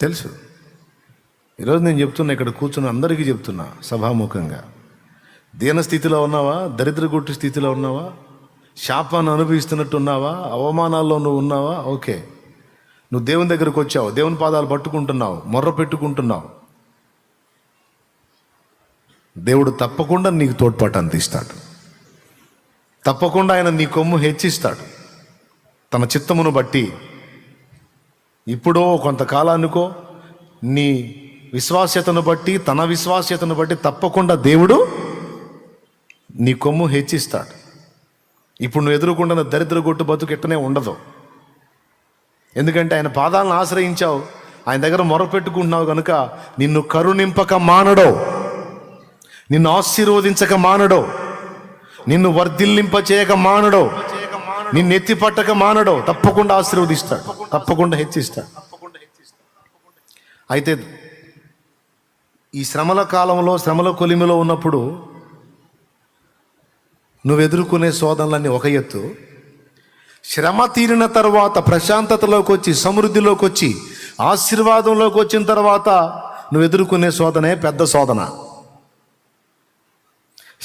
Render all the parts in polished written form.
తెలుసు. ఈరోజు నేను చెప్తున్నా, ఇక్కడ కూర్చున్న అందరికీ చెప్తున్నా సభాముఖంగా. దీన స్థితిలో ఉన్నావా? దరిద్రగుట్టు స్థితిలో ఉన్నావా? శాపాన్ని అనుభవిస్తున్నట్టు ఉన్నావా? అవమానాల్లో నువ్వు ఉన్నావా? ఓకే, నువ్వు దేవుని దగ్గరకు వచ్చావు, దేవుని పాదాలు పట్టుకుంటున్నావు, మొర్ర పెట్టుకుంటున్నావు. దేవుడు తప్పకుండా నీకు తోడ్పాటు అందిస్తాడు. తప్పకుండా ఆయన నీ కొమ్ము హెచ్చిస్తాడు తన చిత్తమును బట్టి. ఇప్పుడో కొంతకాలానికో నీ విశ్వాస్యతను బట్టి, తన విశ్వాస్యతను బట్టి తప్పకుండా దేవుడు నీ కొమ్ము హెచ్చిస్తాడు. ఇప్పుడు నువ్వు ఎదుర్కొంటున్న దరిద్ర గొట్టు బతుకు ఎట్టనే ఉండదు. ఎందుకంటే ఆయన పాదాలను ఆశ్రయించావు, ఆయన దగ్గర మొరపెట్టుకుంటున్నావు కనుక నిన్ను కరుణింపక మానడో, నిన్ను ఆశీర్వదించక మానడో, నిన్ను వర్ధిల్లింప చేయక మానడో, నిన్ను ఎత్తి పట్టక మానడో. తప్పకుండా ఆశీర్వదిస్తాడు, తప్పకుండా హెచ్చిస్తాడు. అయితే ఈ శ్రమల కాలంలో, శ్రమల కొలిమిలో ఉన్నప్పుడు నువ్వు ఎదుర్కొనే శోధనలన్నీ ఒక ఎత్తు. శ్రమ తీరిన తర్వాత ప్రశాంతతలోకి వచ్చి, సమృద్ధిలోకి వచ్చి, ఆశీర్వాదంలోకి వచ్చిన తర్వాత నువ్వు ఎదుర్కొనే శోధనే పెద్ద శోధన.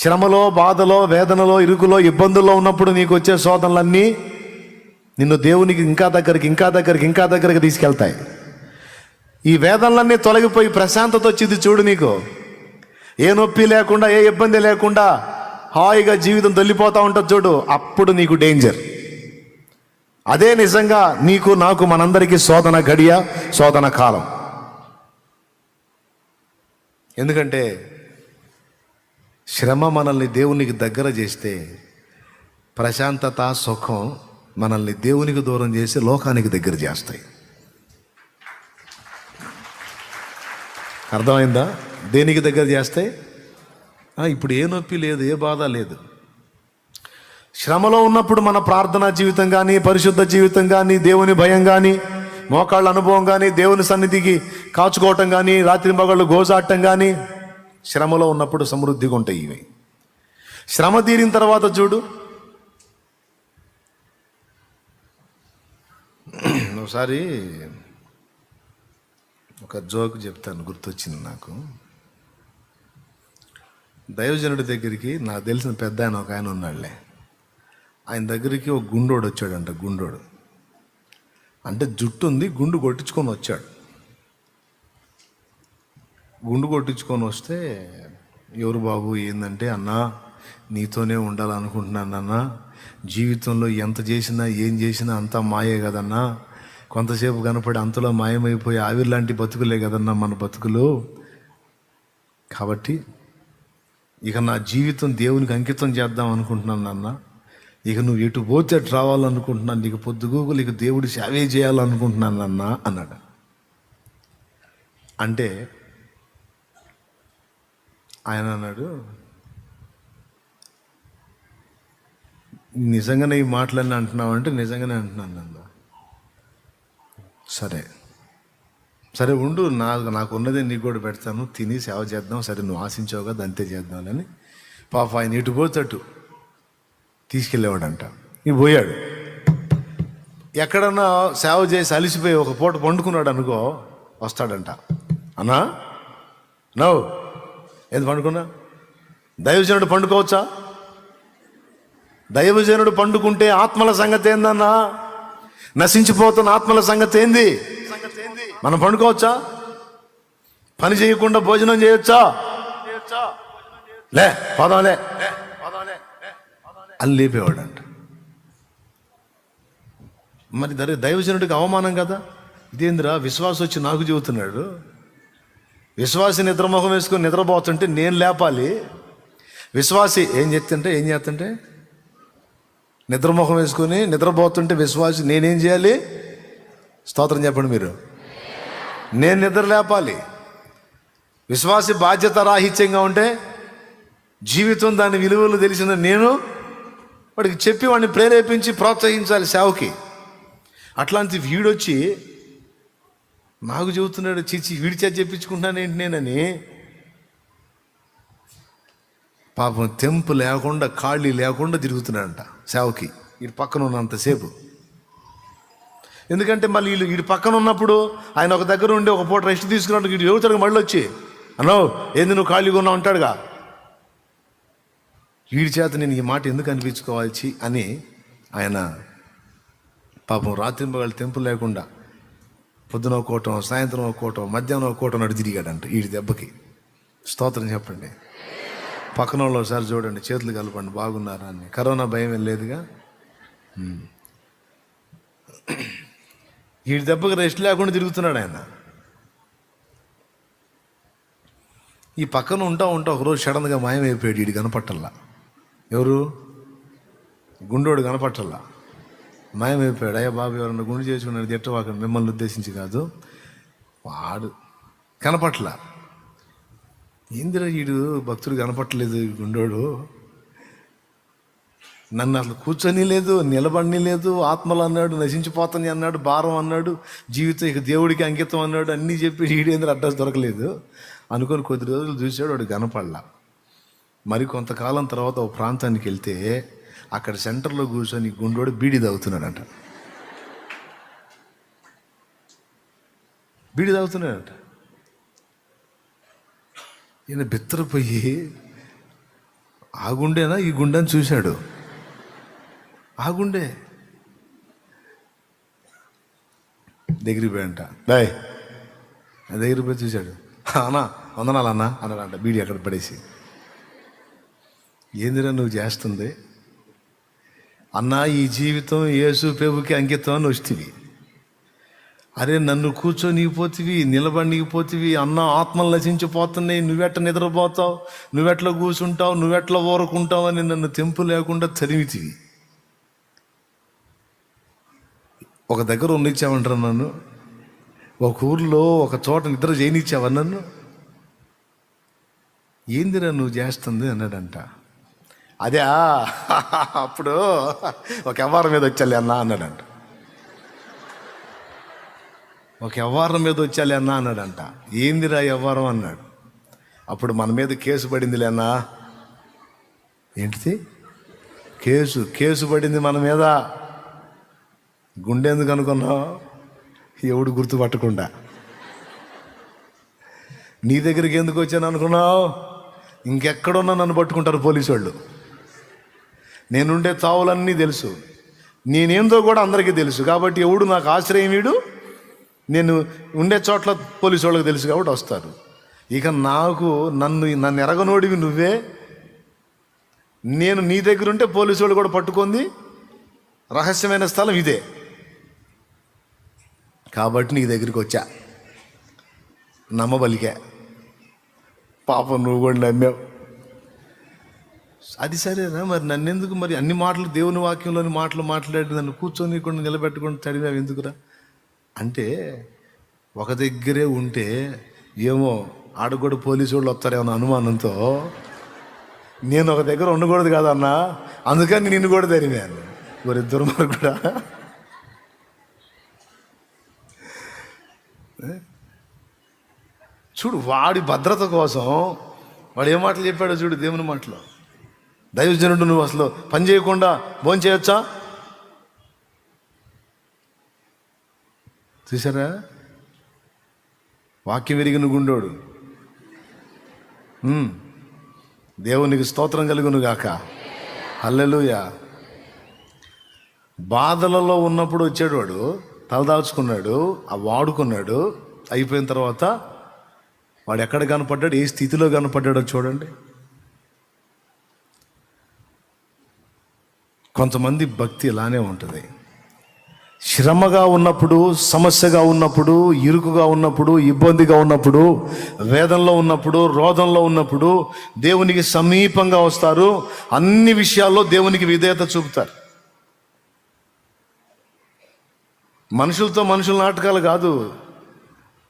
శ్రమలో, బాధలో, వేదనలో, ఇరుకులో, ఇబ్బందుల్లో ఉన్నప్పుడు నీకు వచ్చే శోధనలన్నీ నిన్ను దేవునికి ఇంకా దగ్గరికి తీసుకెళ్తాయి. ఈ వేదనలన్నీ తొలగిపోయి ప్రశాంతత వచ్చింది చూడు నీకు. ఏ నొప్పి లేకుండా, ఏ ఇబ్బంది లేకుండా హాయిగా జీవితం తొలిపోతూ ఉంటుంది చూడు, అప్పుడు నీకు డేంజర్. అదే నిజంగా నీకు, నాకు, మనందరికీ శోధన గడియ, శోధన కాలం. ఎందుకంటే శ్రమ మనల్ని దేవునికి దగ్గర చేస్తే, ప్రశాంతత, సుఖం మనల్ని దేవునికి దూరం చేసి లోకానికి దగ్గర చేస్తాయి. అర్థమైందా? దేనికి దగ్గర చేస్తాయి? ఇప్పుడు ఏ నొప్పి లేదు, ఏ బాధ లేదు. శ్రమలో ఉన్నప్పుడు మన ప్రార్థనా జీవితం కానీ, పరిశుద్ధ జీవితం కానీ, దేవుని భయం కానీ, మోకాళ్ళ అనుభవం కానీ, దేవుని సన్నిధికి కాచుకోవటం కానీ, రాత్రి మగళ్ళు గోజాడటం కానీ, శ్రమలో ఉన్నప్పుడు సమృద్ధిగా ఉంటాయి ఇవి. శ్రమ తీరిన తర్వాత చూడు, ఒకసారి ఒక జోక్ చెప్తాను, గుర్తొచ్చింది నాకు. దైవజనుడి దగ్గరికి, నాకు తెలిసిన పెద్ద ఆయన ఒక ఆయన ఉన్నాడులే, ఆయన దగ్గరికి ఒక గుండోడు వచ్చాడంట. గుండోడు అంటే జుట్టు ఉంది, గుండు కొట్టించుకొని వచ్చాడు. గుండు కొట్టించుకొని వస్తే, ఎవరు బాబు ఏందంటే, అన్నా నీతోనే ఉండాలనుకుంటున్నానన్నా, జీవితంలో ఎంత చేసినా ఏం చేసినా అంతా మాయే కదన్నా, కొంతసేపు కనపడి అంతలో మాయమైపోయి ఆవిర్లాంటి బతుకులే కదన్నా మన బతుకులు. కాబట్టి ఇక నా జీవితం దేవునికి అంకితం చేద్దాం అనుకుంటున్నాను అన్న. ఇక నువ్వు ఎటు పోతే అటు రావాలనుకుంటున్నాను, నీకు పొద్దుగూకులు ఇక దేవుడి సేవే చేయాలనుకుంటున్నాను అన్న అన్నాడు. అంటే ఆయన అన్నాడు, నిజంగానే ఈ మాటలన్నీ అంటున్నావు అంటే నిజంగానే అంటున్నాను అన్న. సరే ఉండు, నాకున్నదే నీకు కూడా పెడతాను, తిని సేవ చేద్దాం. సరే నువ్వు ఆశించావు కదా, అంతే చేద్దామని పాప ఆయన ఇటు పోతట్టు తీసుకెళ్ళేవాడంట. ఇక పోయాడు. ఎక్కడన్నా సేవ చేసి అలిసిపోయి ఒక పూట పండుకున్నాడు అనుకో, వస్తాడంట. అన్నా నవ్వు ఏది పండుకున్నా? దైవజనుడు పండుకోవచ్చా? దైవజనుడు పండుకుంటే ఆత్మల సంగతి ఏందన్నా? నశించిపోతున్న ఆత్మల సంగతి ఏంది? మనం పండుకోవచ్చా? పని చేయకుండా భోజనం చేయొచ్చా? లే పదలే అని లేపేవాడంట. మరి దైవజనుడికి అవమానం కదా. ఇదేంద్రా, విశ్వాసం వచ్చి నాకు చెబుతున్నాడు, విశ్వాసి నిద్రమొహం వేసుకొని నిద్రపోతుంటే నేను లేపాలి. విశ్వాసి ఏం చేస్తుంటే నిద్రమొహం వేసుకొని నిద్రపోతుంటే విశ్వాసి నేనేం చేయాలి? స్తోత్రం చెప్పండి మీరు. నేను నిద్ర లేపాలి. విశ్వాసి బాధ్యత రాహిత్యంగా ఉంటే, జీవితం దాని విలువలు తెలిసిన నేను వాడికి చెప్పి వాడిని ప్రేరేపించి ప్రోత్సహించాలి సేవకి. అట్లాంటి వీడొచ్చి నాకు చెబుతున్నాడు, చిచ్చి వీడి చేత చెప్పించుకుంటున్నాను ఏంటి నేనని. పాపం తెంపు లేకుండా, ఖాళీ లేకుండా తిరుగుతున్నాడంట సేవకి. వీడి పక్కన ఉన్నంతసేపు ఎందుకంటే మళ్ళీ వీడు పక్కన ఉన్నప్పుడు ఆయన ఒక దగ్గర ఉండి ఒక పూట రెస్ట్ తీసుకున్నట్టు వీడు ఎవరుతాడు మళ్ళీ వచ్చి అన్నో ఏంది నువ్వు ఖాళీగా ఉన్నావు అంటాడుగా. వీడి చేత నేను ఈ మాట ఎందుకు అనిపించుకోవాల్సి అని ఆయన పాపం రాత్రింబగళ్ళు తెంపు లేకుండా పొద్దున ఒక కోటం, సాయంత్రం ఒక కోటం, మధ్యాహ్నం ఒక కోటం నడు తిరిగాడంట వీడి దెబ్బకి. స్తోత్రం చెప్పండి. పక్కన వాళ్ళు ఒకసారి చూడండి, చేతులు కలపండి, బాగున్నారా అని. కరోనా భయం వెళ్ళలేదుగా. వీడి దెబ్బకి రెస్ట్ లేకుండా తిరుగుతున్నాడు ఆయన. ఈ పక్కన ఉంటా ఒకరోజు సడన్గా మాయమైపోయాడు. వీడు కనపట్టల్లా. ఎవరు? గుండోడు కనపట్టల్లా, మాయమైపోయాడు. అయ్యా బాబు ఎవరన్నా గుండు చేసుకున్నాడు తిట్టవాక, మిమ్మల్ని ఉద్దేశించి కాదు. వాడు కనపట్ల. ఏందిరా వీడు భక్తుడు కనపట్టలేదు గుండోడు, నన్ను అసలు కూర్చొని లేదు, నిలబడి లేదు, ఆత్మలు అన్నాడు, నశించిపోతుంది అన్నాడు, భారం అన్నాడు, జీవితం ఇక దేవుడికి అంకితం అన్నాడు, అన్నీ చెప్పి వీడేంద్ర అడ్రస్ దొరకలేదు అనుకొని కొద్ది రోజులు చూశాడు. వాడు కనపడలా. మరి కొంతకాలం తర్వాత ఒక ప్రాంతానికి వెళ్తే అక్కడ సెంటర్లో కూర్చొని గుండోడు బీడి తాగుతున్నాడంట. ఈయన బిత్తరపోయి ఆ గుండేనా ఈ గుండెని చూశాడు. ఆ గుండె దగ్గరికి పోయంట. బాయ్ దగ్గరికి పోయి చూశాడు. అన్నా వందనాలన్నా అన్నాడంట బీడి అక్కడ పడేసి. ఏందిరా నువ్వు చేస్తుంది? అన్నా ఈ జీవితం యేసు ప్రభుకి అంకితం అని వస్తేవి. అరే నన్ను కూర్చొనిపోతివి, నిలబడిపోతివి, అన్న ఆత్మలు నశించిపోతున్నాయి, నువ్వెట్లా నిద్రపోతావు, నువ్వెట్లా కూర్చుంటావు, నువ్వెట్లా ఊరుకుంటావు అని నన్ను తెంపు లేకుండా తరిమితివి. ఒక దగ్గర ఉన్నిచ్చావంటారు నన్ను, ఒక ఊర్లో ఒక చోట నిద్ర చేయనిచ్చావా నన్ను? ఏందిరా నువ్వు చేస్తుంది అన్నాడంట. అదే అప్పుడు ఒక వ్యవహారం మీద వచ్చాలి అన్నా అన్నాడంట. ఒక వ్యవహారం మీద వచ్చాలి అన్నా అన్నాడంట. ఏందిరా వ్యవహారం అన్నాడు. అప్పుడు మన మీద కేసు పడిందిలే అన్నా. ఏంటిది? కేసు పడింది మన మీద. గుండె ఎందుకు అనుకున్నావు? ఎవడు గుర్తుపట్టకుండా. నీ దగ్గరికి ఎందుకు వచ్చాను అనుకున్నావు? ఇంకెక్కడున్నా నన్ను పట్టుకుంటారు పోలీసు వాళ్ళు. నేనుండే తావులన్నీ తెలుసు, నేనేందో కూడా అందరికీ తెలుసు. కాబట్టి ఎవడు నాకు ఆశ్రయం వీడు, నేను ఉండే చోట్ల పోలీసు వాళ్ళకి తెలుసు కాబట్టి వస్తారు. ఇక నన్ను ఎరగనోడివి నువ్వే. నేను నీ దగ్గర ఉంటే పోలీసు వాళ్ళు కూడా పట్టుకుంది. రహస్యమైన స్థలం ఇదే కాబట్టి నీ దగ్గరికి వచ్చా, నమ్మబలికా. పాపం నువ్వు కూడా నమ్మావు. అది సరేనా? మరి నన్నెందుకు మరి అన్ని మాటలు దేవుని వాక్యంలోని మాటలు మాట్లాడి నన్ను కూర్చొని కూడా నిలబెట్టుకొని చదివావు ఎందుకురా అంటే, ఒక దగ్గరే ఉంటే ఏమో ఆడ కూడా పోలీసు వాళ్ళు వస్తారేమో అనుమానంతో నేను ఒక దగ్గర ఉండకూడదు కదన్నా, అందుకని నిన్ను కూడా తరిమాను. మరి దుర్మార్గుడు కూడా. చూడు వాడి భద్రత కోసం వాడు ఏ మాటలు చెప్పాడో చూడు. దేవుని మాటలో, దైవజనుడు నువ్వు అసలు పని చేయకుండా భోజనం చేయొచ్చా? చూసారా? వాక్యం ఎరిగిన గుండోడు. దేవునికి స్తోత్రం కలుగును గాక. హల్లెలూయా. బాధలలో ఉన్నప్పుడు వచ్చాడు వాడు, తలదాచుకున్నాడు, ఆ వాడుకున్నాడు. అయిపోయిన తర్వాత వాడు ఎక్కడ కనపడ్డాడు, ఏ స్థితిలో కనపడ్డాడో చూడండి. కొంతమంది భక్తి ఇలానే ఉంటుంది. శ్రమగా ఉన్నప్పుడు, సమస్యగా ఉన్నప్పుడు, ఇరుకుగా ఉన్నప్పుడు, ఇబ్బందిగా ఉన్నప్పుడు, వేదనలో ఉన్నప్పుడు, రోదంలో ఉన్నప్పుడు దేవునికి సమీపంగా వస్తారు. అన్ని విషయాల్లో దేవునికి విధేయత చూపుతారు. మనుషులతో మనుషుల నాటకాలు కాదు,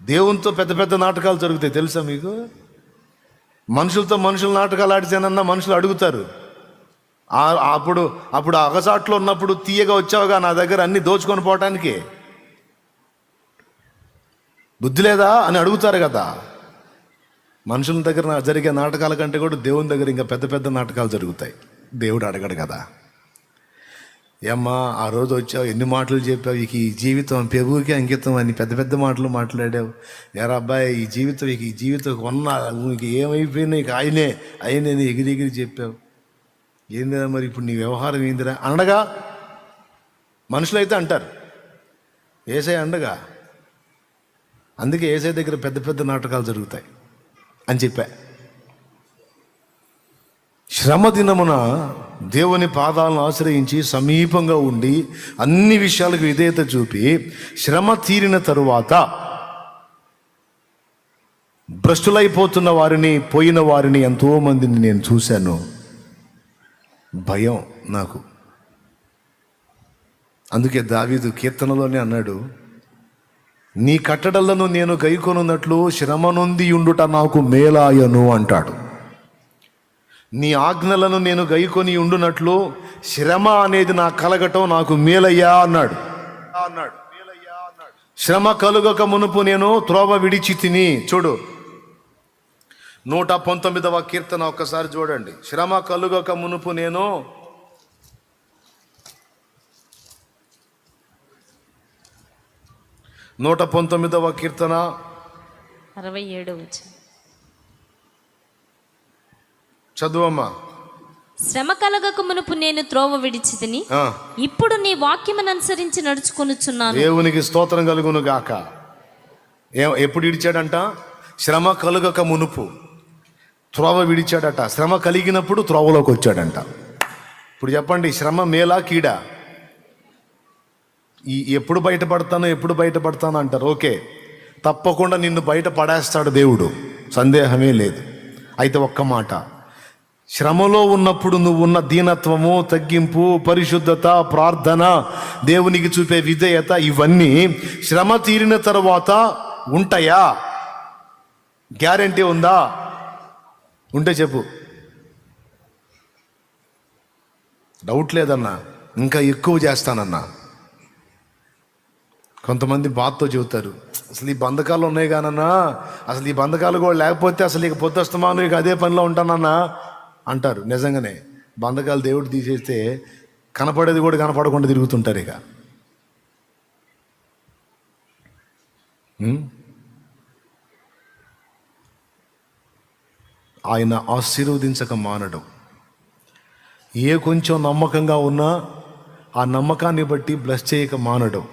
దేవునితో పెద్ద పెద్ద నాటకాలు జరుగుతాయి. తెలుసా మీకు? మనుషులతో మనుషుల నాటకాలు ఆడితేనన్నా మనుషులు అడుగుతారు. అప్పుడు అగసాట్లో ఉన్నప్పుడు తీయగా వచ్చావుగా నా దగ్గర అన్ని దోచుకొని పోవటానికి, బుద్ధి లేదా అని అడుగుతారు కదా. మనుషుల దగ్గర జరిగే నాటకాల కంటే కూడా దేవుని దగ్గర ఇంకా పెద్ద పెద్ద నాటకాలు జరుగుతాయి. దేవుడు అడగడు కదా. ఏమ్మా ఆ రోజు వచ్చావు, ఎన్ని మాటలు చెప్పావు, ఇక ఈ జీవితం పెరుగుకి అంకితం అని పెద్ద పెద్ద మాటలు మాట్లాడావు. ఎరా అబ్బాయి, ఈ జీవితం ఈ జీవితం ఇక ఏమైపోయినా ఇక ఆయనే ఎగిరి చెప్పావు. ఏందిరా మరి ఇప్పుడు నీ వ్యవహారం ఏందిరా అనగా మనుషులు అయితే అంటారు, ఏసై అండగా. అందుకే ఏసై దగ్గర పెద్ద పెద్ద నాటకాలు జరుగుతాయి అని చెప్పా. శ్రమ దినమున దేవుని పాదాలను ఆశ్రయించి సమీపంగా ఉండి అన్ని విషయాలకు విధేయత చూపి శ్రమ తీరిన తరువాత భ్రష్టులైపోతున్న వారిని, పోయిన వారిని ఎంతో మందిని నేను చూశాను. భయం నాకు. అందుకే దావీదు కీర్తనలోనే అన్నాడు, నీ కట్టడలను నేను గైకొనున్నట్లు శ్రమ నొంది ఉండుట నాకు మేలాయను అంటాడు. నీ ఆజ్ఞలను నేను గైకొని ఉండునట్లు శ్రమ అనేది నా కలగటం నాకు మేలయ్యా అన్నాడు. శ్రమ కలుగక మునుపు నేను త్రోవ విడిచి తిని. చూడు 119వ కీర్తన ఒక్కసారి చూడండి. శ్రమ కలుగక మునుపు నేను 119వ కీర్తన 67 చదువమ్మా. శ్రమ కలగక మునుపు నేను త్రోవ విడిచితిని, ఇప్పుడు నీ వాక్యమును అనుసరించి నడుచుకొనుచున్నాను. దేవునికి స్తోత్రం కలుగును గాక. ఎప్పుడు విడిచాడంట? శ్రమ కలుగక మునుపు త్రోవ విడిచాడట. శ్రమ కలిగినప్పుడు త్రోవలోకి వచ్చాడంట. ఇప్పుడు చెప్పండి, శ్రమ మేలా కీడా? ఎప్పుడు బయటపడతాను అంటారు. ఓకే, తప్పకుండా నిన్ను బయట పడేస్తాడు దేవుడు, సందేహమే లేదు. అయితే ఒక్క మాట, శ్రమలో ఉన్నప్పుడు నువ్వు ఉన్న దీనత్వము, తగ్గింపు, పరిశుద్ధత, ప్రార్థన, దేవునికి చూపే విధేయత, ఇవన్నీ శ్రమ తీరిన తర్వాత ఉంటాయా? గ్యారెంటీ ఉందా? ఉంటే చెప్పు. డౌట్ లేదన్నా, ఇంకా ఎక్కువ చేస్తానన్నా. కొంతమంది బాధతో చెబుతారు, అసలు ఈ బంధకాలు ఉన్నాయి కానన్నా, అసలు ఈ బంధకాలు కూడా లేకపోతే అసలు ఇక పొద్దుస్తమాను ఇక అదే పనిలో ఉంటానన్నా అంటారు. నిజంగానే బంధకాలు దేవుడు తీసేస్తే కనపడేది కూడా కనపడకుండా తిరుగుతుంటారు. ఇక ఆయన ఆశీర్వదించక మానడం. ఏ కొంచెం నమ్మకంగా ఉన్నా ఆ నమ్మకాన్ని బట్టి బ్లెస్ చేయక మానడం.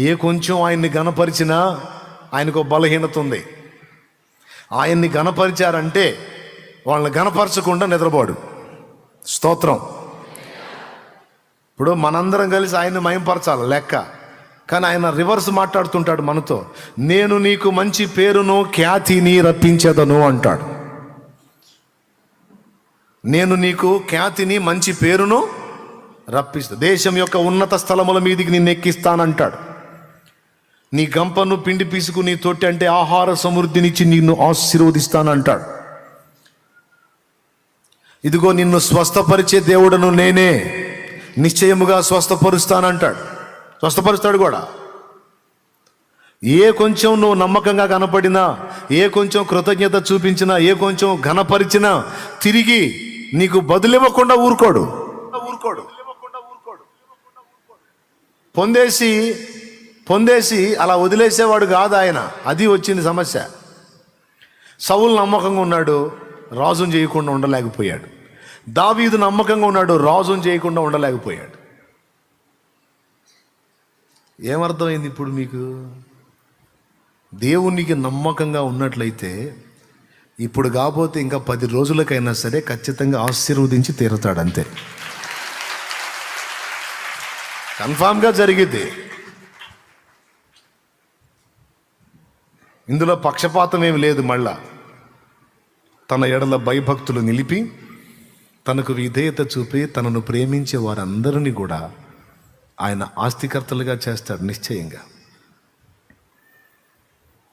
ఏ కొంచెం ఆయన్ని గణపరిచినా ఆయనకు బలహీనత ఉంది. ఆయన్ని గణపరిచారంటే వాళ్ళని గణపరచకుండా నిద్రపోడు. స్తోత్రం. ఇప్పుడు మనందరం కలిసి ఆయన్ని మయంపరచాలి లెక్క, కానీ ఆయన రివర్స్ మాట్లాడుతుంటాడు మనతో. నేను నీకు మంచి పేరును ఖ్యాతిని రప్పించేదను అంటాడు. నేను నీకు ఖ్యాతిని మంచి పేరును రప్పిస్తా, దేశం యొక్క ఉన్నత స్థలముల మీదికి నిన్ను ఎక్కిస్తానంటాడు. నీ గంపను పిండి పీసుకు నీ తొట్టి అంటే ఆహార సమృద్ధినిచ్చి నిన్ను ఆశీర్వదిస్తానంటాడు. ఇదిగో నిన్ను స్వస్థపరిచే దేవుడను నేనే, నిశ్చయముగా స్వస్థపరుస్తానంటాడు. స్వస్థపరుస్తాడు కూడా. ఏ కొంచెం నువ్వు నమ్మకంగా కనపడినా, ఏ కొంచెం కృతజ్ఞత చూపించినా, ఏ కొంచెం ఘనపరిచినా తిరిగి నీకు బదులివ్వకుండా ఊరుకోడు. పొందేసి అలా వదిలేసేవాడు కాదు ఆయన. అది వచ్చింది సమస్య. సౌలు నమ్మకంగా ఉన్నాడు, రాజును చేయకుండా ఉండలేకపోయాడు. దావీదు నమ్మకంగా ఉన్నాడు, రాజును చేయకుండా ఉండలేకపోయాడు. ఏమర్థమైంది ఇప్పుడు మీకు? దేవునికి నమ్మకంగా ఉన్నట్లయితే ఇప్పుడు కాకపోతే ఇంకా 10 రోజులకైనా సరే ఖచ్చితంగా ఆశీర్వదించి తీరుతాడు. అంతే, కన్ఫామ్గా జరిగిద్ది. ఇందులో పక్షపాతం ఏమి లేదు. మళ్ళా తన ఎడల భయభక్తులు నిలిపి, తనకు విధేయత చూపి, తనను ప్రేమించే వారందరినీ కూడా ఆయన ఆస్తికర్తలుగా చేస్తాడు నిశ్చయంగా.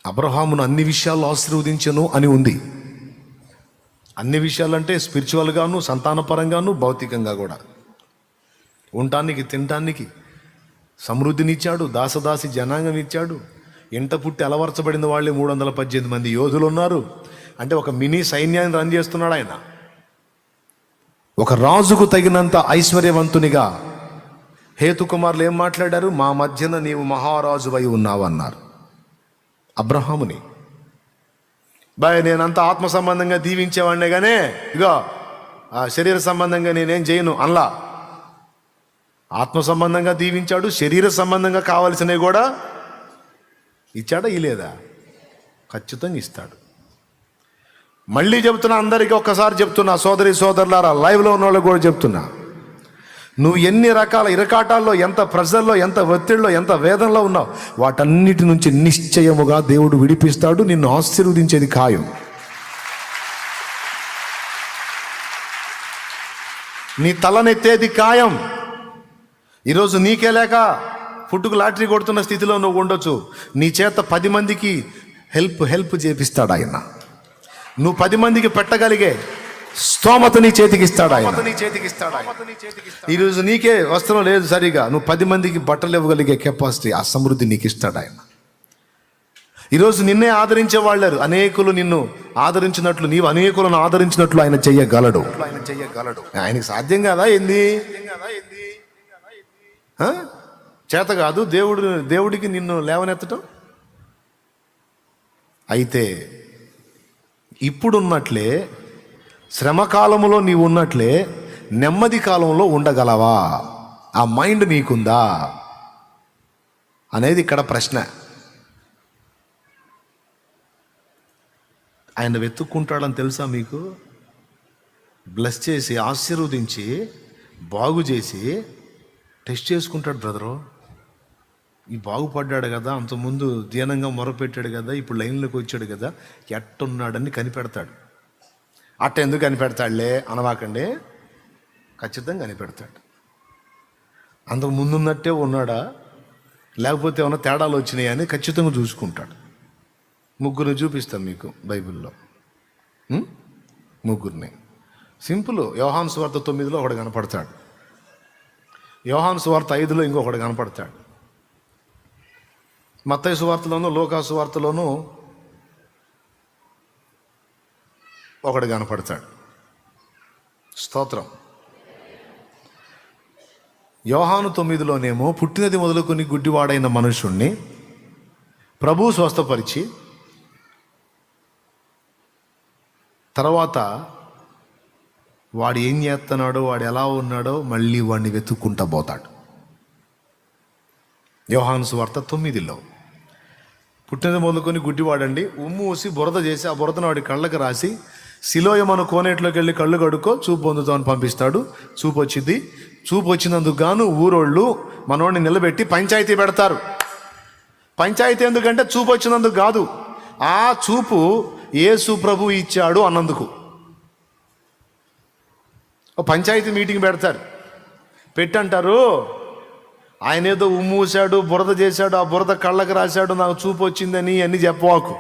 అబ్రహామును అన్ని విషయాల్లో ఆశీర్వదించను అని ఉంది. అన్ని విషయాలంటే స్పిరిచువల్గాను, సంతానపరంగాను, భౌతికంగా కూడా. ఉండటానికి, తినటానికి సమృద్ధినిచ్చాడు. దాసదాసి జనాంగం ఇచ్చాడు. ఇంట పుట్టి అలవర్చబడిన వాళ్ళే 318 మంది యోధులు ఉన్నారు. అంటే ఒక మినీ సైన్యాన్ని రన్ చేస్తున్నాడు ఆయన. ఒక రాజుకు తగినంత ఐశ్వర్యవంతునిగా హేతు కుమారులు ఏం మాట్లాడారు? మా మధ్యన నీవు మహారాజువై ఉన్నావు అన్నారు అబ్రహాముని. బాయ్ నేనంతా ఆత్మ సంబంధంగా దీవించేవాడినే కానీ ఇగో ఆ శరీర సంబంధంగా నేనేం చేయను అనలా. ఆత్మ సంబంధంగా దీవించాడు, శరీర సంబంధంగా కావలసినవి కూడా ఇచ్చాడా? ఇలేదా? ఖచ్చితంగా ఇస్తాడు. మళ్ళీ చెప్తున్నా, అందరికీ ఒక్కసారి చెప్తున్నా, సోదరి సోదరులారా, లైవ్లో ఉన్న వాళ్ళకి కూడా చెప్తున్నా, నువ్వు ఎన్ని రకాల ఇరకాటాల్లో, ఎంత ప్రెజర్లో, ఎంత ఒత్తిడిలో, ఎంత వేదనలో ఉన్నావు, వాటన్నిటి నుంచి నిశ్చయముగా దేవుడు విడిపిస్తాడు. నిన్ను ఆశీర్వదించేది ఖాయం. నీ తలనెత్తేది ఖాయం. ఈరోజు నీకే లేక ఫుడ్కు లాటరీ కొడుతున్న స్థితిలో నువ్వు ఉండొచ్చు. నీ చేత 10 మందికి హెల్ప్ చేపిస్తాడు ఆయన. నువ్వు 10 మందికి పెట్టగలిగే స్తోమత నీ చేతికి ఇస్తాడు ఆయన. ఈరోజు నీకే వస్త్రం లేదు సరిగా, నువ్వు 10 మందికి బట్టలు ఇవ్వగలిగే కెపాసిటీ, ఆ సమృద్ధి నీకు ఇస్తాడు ఆయన. ఈరోజు నిన్నే ఆదరించే వాళ్ళారు, అనేకులు నిన్ను ఆదరించినట్లు నీవు అనేకులను ఆదరించినట్లు ఆయన చెయ్యగలడు. ఆయనకి సాధ్యం కాదా ఏంది? చేత కాదు దేవుడికి నిన్ను లేవనెత్తటం. అయితే ఇప్పుడున్నట్లే శ్రమకాలంలో నీవు ఉన్నట్లే నెమ్మది కాలంలో ఉండగలవా? ఆ మైండ్ నీకుందా అనేది ఇక్కడ ప్రశ్న. ఆయన వెతుక్కుంటాడని తెలుసా మీకు? బ్లెస్ చేసి, ఆశీర్వదించి, బాగు చేసి టెస్ట్ చేసుకుంటాడు. బ్రదరు ఈ బాగుపడ్డాడు కదా, అంతకుముందు దీనంగా మొరపెట్టాడు కదా, ఇప్పుడు లైన్లోకి వచ్చాడు కదా, ఎట్టున్నాడని కనిపెడతాడు. అట్ట ఎందుకు కనిపెడతాడులే అనవాకండి, ఖచ్చితంగా కనిపెడతాడు. అంతకు ముందున్నట్టే ఉన్నాడా, లేకపోతే ఏమైనా తేడాలు వచ్చినాయి అని ఖచ్చితంగా చూసుకుంటాడు. ముగ్గురు చూపిస్తాను మీకు బైబిల్లో, ముగ్గురిని. సింపుల్. యోహాను సువార్త 9లో ఒకడు కనపడతాడు, యోహాను సువార్త 5లో ఇంకొకడు కనపడతాడు, మత్తయి సువార్తలోను లూకా సువార్తలోను ఒకడు కనపడతాడు. స్తోత్రం. యోహాను 9లోనేమో పుట్టినది మొదలుకొని గుడ్డివాడైన మనుషుణ్ణి ప్రభువు స్వస్థపరిచి తర్వాత వాడు ఏం చేస్తున్నాడో, వాడు ఎలా ఉన్నాడో మళ్ళీ వాడిని వెతుక్కుంటా పోతాడు. యోహాను సువార్త 9లో పుట్టినది మొదలుకొని గుడ్డివాడండి, ఉమ్ము ఊసి బురద చేసి ఆ బురదను వాడి కళ్ళకి రాసి సిలోయమను కోనేట్లోకి వెళ్ళి కళ్ళు కడుక్కో చూపు పొందుతామని పంపిస్తాడు. చూపు వచ్చింది. చూపు వచ్చినందుకు గాను ఊరోళ్ళు మనోడిని నిలబెట్టి పంచాయతీ పెడతారు. పంచాయతీ ఎందుకంటే చూపు వచ్చినందుకు కాదు, ఆ చూపు యేసు ప్రభు ఇచ్చాడు అన్నందుకు. పంచాయతీ మీటింగ్ పెడతారు. పెట్టంటారు, ఆయన ఏదో ఉమ్మూసాడు, బురద చేశాడు, ఆ బురద కళ్ళకి రాశాడు, నాకు చూపు వచ్చిందని అన్నీ చెప్పవాకు.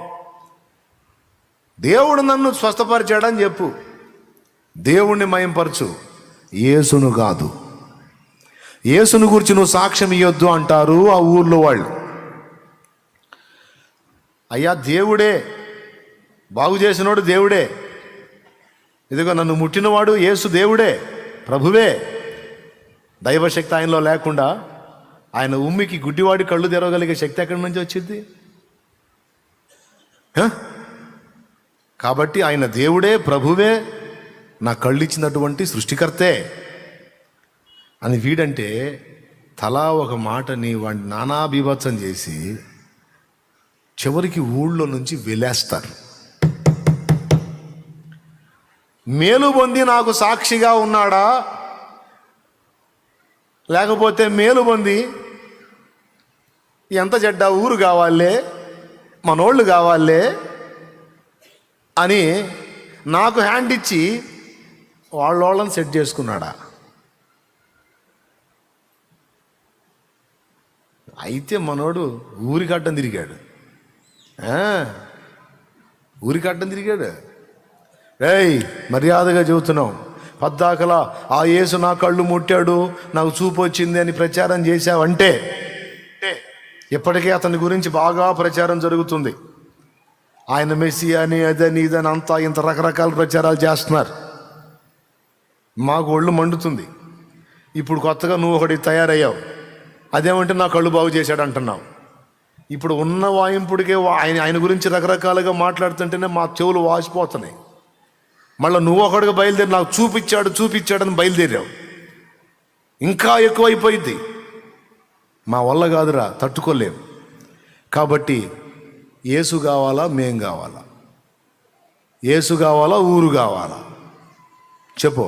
దేవుడు నన్ను స్వస్థపరిచాడని చెప్పు, దేవుణ్ణి మయంపరచు, యేసును కాదు. యేసును గురించి నువ్వు సాక్ష్యం ఇవ్వద్దు అంటారు ఆ ఊర్లో వాళ్ళు. అయ్యా దేవుడే, బాగు చేసినోడు దేవుడే, ఇదిగో నన్ను ముట్టినవాడు యేసు దేవుడే, ప్రభువే. దైవశక్తి ఆయనలో లేకుండా ఆయన ఉమ్మికి గుడ్డివాడి కళ్ళు తెరవగలిగే శక్తి ఎక్కడి నుంచి వచ్చింది? కాబట్టి ఆయన దేవుడే, ప్రభువే, నా కళ్ళు ఇచ్చినటువంటి సృష్టికర్తే అని వీడంటే తలా ఒక మాటని వాడిని నానా బీభత్సం చేసి చివరికి ఊళ్ళో నుంచి వెలేస్తారు. మేలు పొంది నాకు సాక్షిగా ఉన్నాడా, లేకపోతే మేలు పొంది ఎంత చెడ్డ ఊరు కావాలే, మనోళ్ళు కావాలే అని నాకు హ్యాండ్ ఇచ్చి వాళ్ళని సెట్ చేసుకున్నాడా? అయితే మనోడు ఊరికడ్డం తిరిగాడు, ఊరికడ్డం తిరిగాడు. ఏయ్ మర్యాదగా చెబుతున్నాం, పద్దాకలా ఆ యేసు నా కళ్ళు ముట్టాడు, నాకు చూపు వచ్చింది అని ప్రచారం చేశావంటే ఇప్పటికే అతని గురించి బాగా ప్రచారం జరుగుతుంది. ఆయన మెస్సియా అని అదని ఇదని అంతా ఇంత రకరకాల ప్రచారాలు చేస్తున్నారు. మాకు ఒళ్ళు మండుతుంది. ఇప్పుడు కొత్తగా నువ్వు ఒకటి తయారయ్యావు, అదేమంటే నా కళ్ళు బాగు చేశాడు అంటున్నావు. ఇప్పుడు ఉన్న వాయింపుడికే ఆయన గురించి రకరకాలుగా మాట్లాడుతుంటేనే మా చెవులు వాసిపోతున్నాయి. మళ్ళీ నువ్వు ఒకటిగా బయలుదేరి నాకు చూపించాడని బయలుదేరావు. ఇంకా ఎక్కువైపోయింది. మా వల్ల కాదురా, తట్టుకోలేము. కాబట్టి యేసు కావాలా, మేం కావాలా? యేసు కావాలా, ఊరు కావాలా? చెప్పు.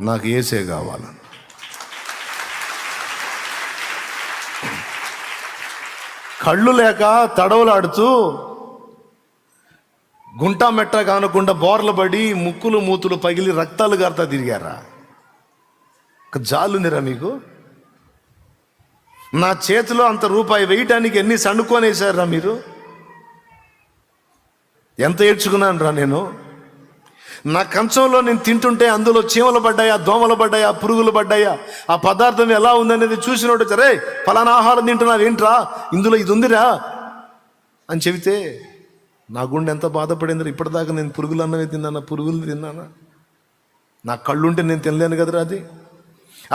నాకు యేసే కావాలా. కళ్ళు లేక తడవలాడుతూ గుంటా మెట్ట కానకుండా బోర్ల పడి ముక్కులు మూతులు పగిలి రక్తాలు గారుతా తిరిగారా? జాలుందిరా మీకు? నా చేతిలో అంత రూపాయి వేయటానికి ఎన్ని సణుకొనేసారా మీరు? ఎంత ఏడ్చుకున్నాను రా నేను. నా కంచంలో నేను తింటుంటే అందులో చీమలు పడ్డాయా, దోమలు పడ్డాయా, పురుగులు పడ్డాయా, ఆ పదార్థం ఎలా ఉందనేది చూసినోడు సరే ఫలానా ఆహారం తింటున్నావు ఏంట్రా, ఇందులో ఇది ఉందిరా అని చెబితే నా గుండె ఎంత బాధపడింది. ఇప్పటిదాకా నేను పురుగులు అన్నవి తిన్నానా, పురుగులు తిన్నానా? నా కళ్ళుంటే నేను తినలేను కదరా అది.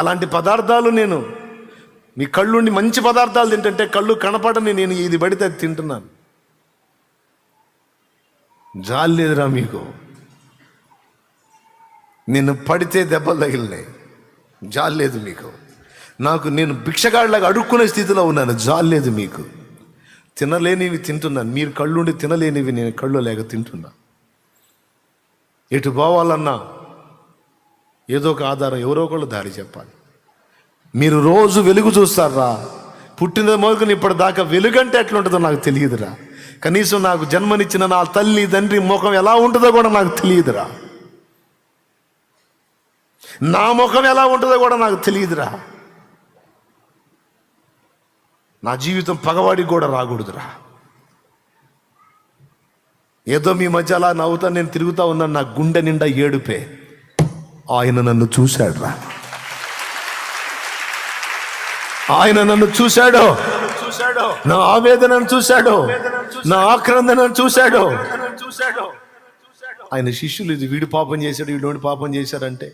అలాంటి పదార్థాలు నేను మీ కళ్ళుండి మంచి పదార్థాలు తింటుంటే కళ్ళు కనపడని నేను ఇది పడితే అది తింటున్నాను. జాలి లేదురా మీకు? నేను పడితే దెబ్బలు తగిలినాయి, జాలి లేదు మీకు. నేను భిక్షగాడిలాగా అడుక్కునే స్థితిలో ఉన్నాను, జాలి లేదు మీకు. తినలేనివి తింటున్నాను, మీరు కళ్ళుండి తినలేనివి నేను కళ్ళు లేక తింటున్నా. ఎటు పోవాలన్నా ఏదో ఒక ఆధారం, ఎవరో ఒకళ్ళు దారి చెప్పాలి. మీరు రోజు వెలుగు చూస్తారా? పుట్టిన మొదలుకొని ఇప్పటిదాకా వెలుగంటే ఎట్లుంటుందో నాకు తెలియదురా. కనీసం నాకు జన్మనిచ్చిన నా తల్లి తండ్రి ముఖం ఎలా ఉంటుందో కూడా నాకు తెలియదురా. నా ముఖం ఎలా ఉంటుందో కూడా నాకు తెలియదురా. నా జీవితం పగవాడికి కూడా రాకూడదురా. ఏదో మీ మధ్య అలా నవ్వుతా నేను తిరుగుతా ఉన్నాను, నా గుండె నిండా ఏడుపే. ఆయన నన్ను చూశాడు రా. ఆయన నన్ను చూశాడు, నా ఆవేదనను చూశాడు, నా ఆక్రందనను చూశాడు. ఆయన శిష్యులు ఇది వీడు పాపం చేశాడు, వీడు పాపం చేశాడంటే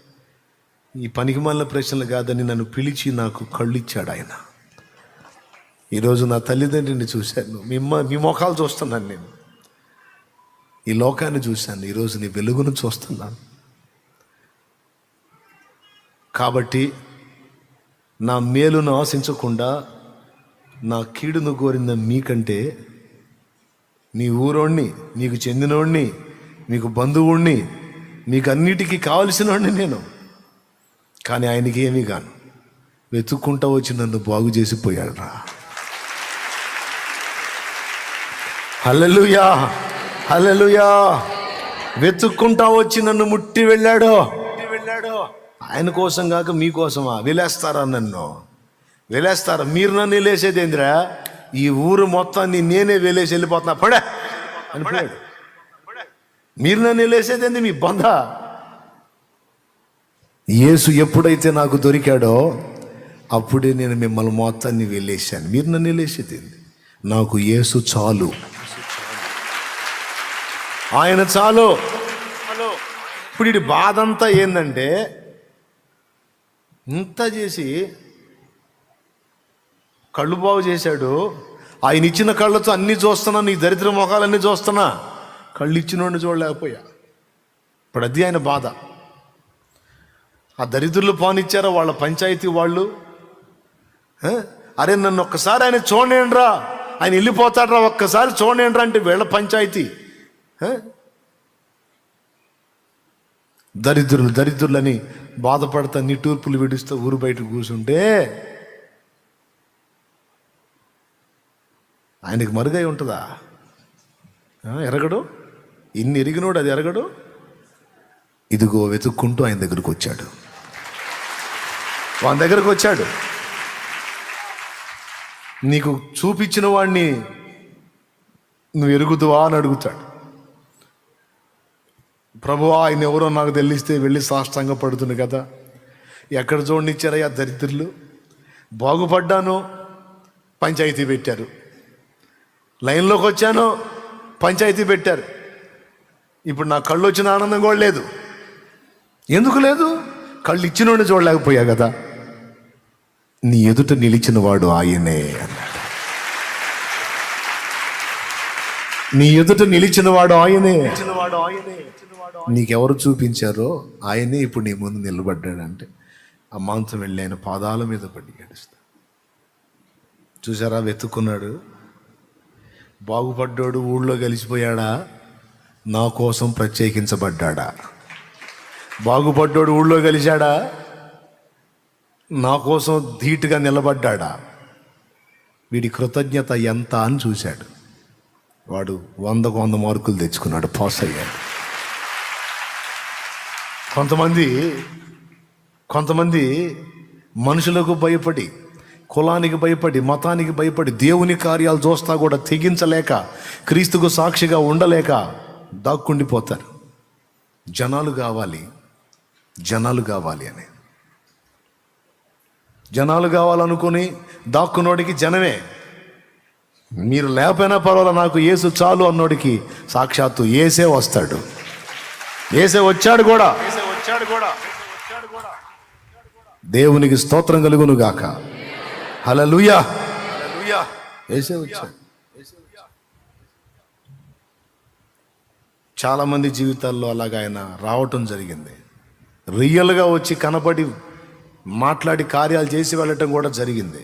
ఈ పనికిమాలిన ప్రశ్నలు కాదని నన్ను పిలిచి నాకు కళ్ళు ఇచ్చాడు ఆయన. ఈరోజు నా తల్లిదండ్రిని చూశాను, మీ ముఖాలు చూస్తున్నాను, నేను ఈ లోకాన్ని చూశాను, ఈరోజు నీ వెలుగును చూస్తున్నాను. కాబట్టి నా మేలును ఆశించకుండా నా కీడును కోరిన మీకంటే మీ ఊరోణ్ణి, మీకు చెందినోడిని, మీకు బంధువుణ్ణి, మీకు అన్నిటికీ కావలసినోడిని నేను. కానీ ఆయనకి ఏమీ కాను, వెతుక్కుంటా వచ్చి నన్ను బాగు చేసిపోయాడు రా. హల్లెలూయా, హల్లెలూయా. వెతుక్కుంటా వచ్చి నన్ను ముట్టి వెళ్ళాడు. ఆయన కోసం కాక మీకోసమా? వెలేస్తారా నన్ను? వెలేస్తారా? మీరు నన్ను వెళ్ళేసేది ఏందిరా? ఈ ఊరు మొత్తాన్ని నేనే వెలేసి వెళ్ళిపోతున్నా పడే అని పోయాడు. మీరు నన్ను వెళ్ళేసేది ఏంది? మీ బంధ. యేసు ఎప్పుడైతే నాకు దొరికాడో అప్పుడే నేను మిమ్మల్ని మొత్తాన్ని వెళ్ళేసాను. మీరు నన్ను వెళ్ళేసేది ఏంది? నాకు యేసు చాలు, ఆయన చాలు. ఇప్పుడు ఈ బాధ అంతా ఏంటంటే, ఇంత చేసి కళ్ళు బాగు చేశాడు, ఆయన ఇచ్చిన కళ్ళతో అన్నీ చూస్తున్నా, నీ దరిద్ర ముఖాలన్నీ చూస్తున్నా, కళ్ళు ఇచ్చినోడిని చూడలేకపోయా. ఇప్పుడు అది ఆయన బాధ. ఆ దరిద్రులు పానిచ్చారా వాళ్ళ పంచాయతీ వాళ్ళు? అరే నన్ను ఒక్కసారి ఆయన చూడండిరా, ఆయన వెళ్ళిపోతాడ్రా, ఒక్కసారి చూడండిరా అంటే వీళ్ళ పంచాయతీ. దరిద్రులని బాధపడతా నిట్టూర్పులు విడుస్తూ ఊరు బయట కూర్చుంటే ఆయనకి మరుగై ఉంటుందా? ఎరగడు. ఇన్ని ఎరిగినోడు అది ఎరగడు. ఇదిగో వెతుక్కుంటూ ఆయన దగ్గరకు వచ్చాడు, వాని దగ్గరకు వచ్చాడు. నీకు చూపించిన వాడిని నువ్వు ఎరుగుదువా అని అడుగుతాడు. ప్రభువా ఆయన ఎవరో నాకు తెలిస్తే వెళ్ళి సాష్టాంగ పడుతుంది కదా. ఎక్కడ చూడనిచ్చారయ్యా దరిద్రులు? బాగుపడ్డాను, పంచాయతీ పెట్టారు. లైన్లోకి వచ్చాను, పంచాయతీ పెట్టారు. ఇప్పుడు నా కళ్ళు వచ్చిన ఆనందం కూడా లేదు. ఎందుకు లేదు? కళ్ళు ఇచ్చినోడిని చూడలేకపోయా కదా. నీ ఎదుట నిలిచిన వాడు ఆయనే అన్నాడు. నీ ఎదుట నిలిచిన వాడు ఆయనే. నీకెవరు చూపించారో ఆయనే ఇప్పుడు నీ ముందు నిలబడ్డాడంటే ఆ మాంసం వెళ్ళి ఆయన పాదాల మీద పడి ఏడుస్తా. చూసారా, వెతుక్కున్నాడు, బాగుపడ్డాడు, ఊళ్ళో కలిసిపోయాడా, నా కోసం ప్రత్యేకించబడ్డాడా? బాగుపడ్డాడు, ఊళ్ళో కలిశాడా, నా కోసం ధీటుగా నిలబడ్డాడా? వీడి కృతజ్ఞత ఎంత అని చూశాడు. వాడు 100కు 100 మార్కులు తెచ్చుకున్నాడు, పాస్ అయ్యాడు. కొంతమంది మనుషులకు భయపడి, కులానికి భయపడి, మతానికి భయపడి, దేవుని కార్యాలు చూస్తా కూడా తెగించలేక, క్రీస్తుకు సాక్షిగా ఉండలేక దాక్కుండిపోతారు. జనాలు కావాలి అని, జనాలు కావాలనుకుని దాక్కునోడికి జనమే. మీరు లేకపోయినా పర్వాలేదు, నాకు యేసు చాలు అన్నోడికి సాక్షాత్తు యేసే వస్తాడు. యేసే వచ్చాడు కూడా. దేవునికి స్తోత్రం కలుగును గాక. హల్లెలూయా. యేసే వచ్చాడు. చాలామంది జీవితాల్లో అలాగ ఆయన రావటం జరిగింది. రియల్గా వచ్చి కనపడి మాట్లాడి కార్యాలు చేసి వెళ్ళటం కూడా జరిగింది.